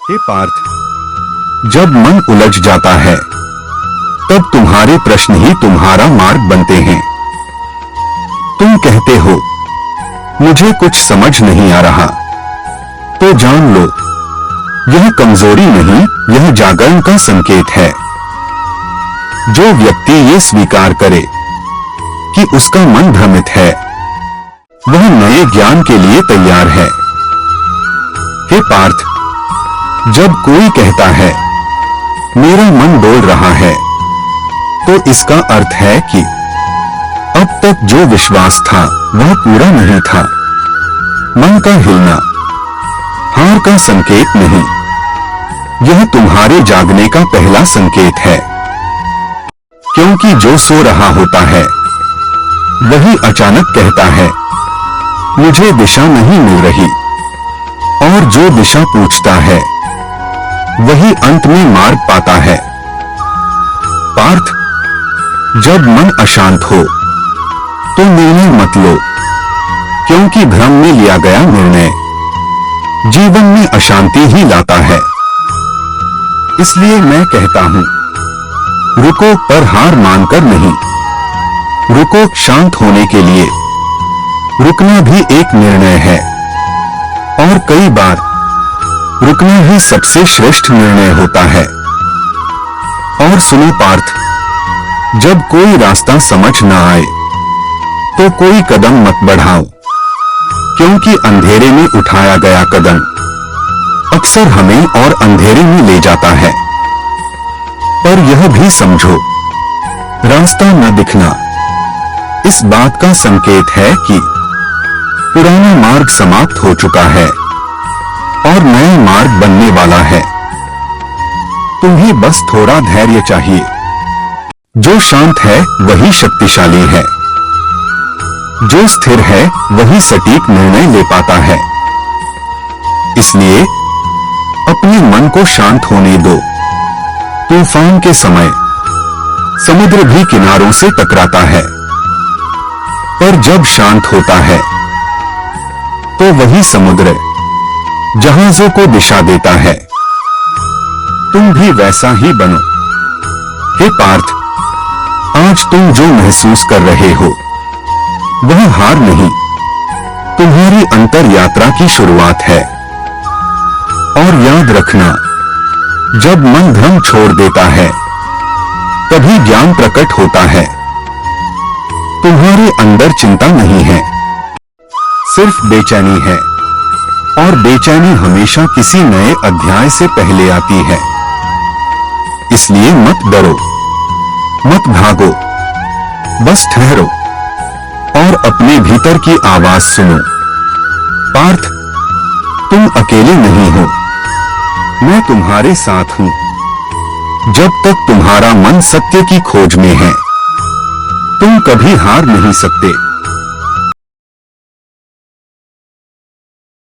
हे पार्थ, जब मन उलझ जाता है तब तुम्हारे प्रश्न ही तुम्हारा मार्ग बनते हैं। तुम कहते हो मुझे कुछ समझ नहीं आ रहा, तो जान लो यह कमजोरी नहीं, यह जागरण का संकेत है। जो व्यक्ति ये स्वीकार करे कि उसका मन भ्रमित है, वह नए ज्ञान के लिए तैयार है। हे पार्थ, जब कोई कहता है मेरा मन डोल रहा है, तो इसका अर्थ है कि अब तक जो विश्वास था वह पूरा नहीं था। मन का हिलना हार का संकेत नहीं, यह तुम्हारे जागने का पहला संकेत है। क्योंकि जो सो रहा होता है वही अचानक कहता है मुझे दिशा नहीं मिल रही, और जो दिशा पूछता है वही अंत में मार्ग पाता है। पार्थ, जब मन अशांत हो तो निर्णय मत लो, क्योंकि भ्रम में लिया गया निर्णय जीवन में अशांति ही लाता है। इसलिए मैं कहता हूं, रुको, पर हार मानकर नहीं। रुको शांत होने के लिए। रुकना भी एक निर्णय है, और कई बार रुकना ही सबसे श्रेष्ठ निर्णय होता है। और सुनो पार्थ, जब कोई रास्ता समझ ना आए तो कोई कदम मत बढ़ाओ, क्योंकि अंधेरे में उठाया गया कदम अक्सर हमें और अंधेरे में ले जाता है। पर यह भी समझो, रास्ता न दिखना इस बात का संकेत है कि पुराना मार्ग समाप्त हो चुका है और नया मार्ग बनने वाला है। तुम्हें बस थोड़ा धैर्य चाहिए। जो शांत है वही शक्तिशाली है, जो स्थिर है वही सटीक निर्णय ले पाता है। इसलिए अपने मन को शांत होने दो। तूफान के समय समुद्र भी किनारों से टकराता है, पर जब शांत होता है तो वही समुद्र जहाजों को दिशा देता है। तुम भी वैसा ही बनो। हे पार्थ, आज तुम जो महसूस कर रहे हो वह हार नहीं, तुम्हारी अंतर यात्रा की शुरुआत है। और याद रखना, जब मन भ्रम छोड़ देता है तभी ज्ञान प्रकट होता है। तुम्हारे अंदर चिंता नहीं है, सिर्फ बेचैनी है, और बेचैनी हमेशा किसी नए अध्याय से पहले आती है। इसलिए मत डरो, मत भागो, बस ठहरो और अपने भीतर की आवाज सुनो। पार्थ, तुम अकेले नहीं हो, मैं तुम्हारे साथ हूं। जब तक तुम्हारा मन सत्य की खोज में है, तुम कभी हार नहीं सकते।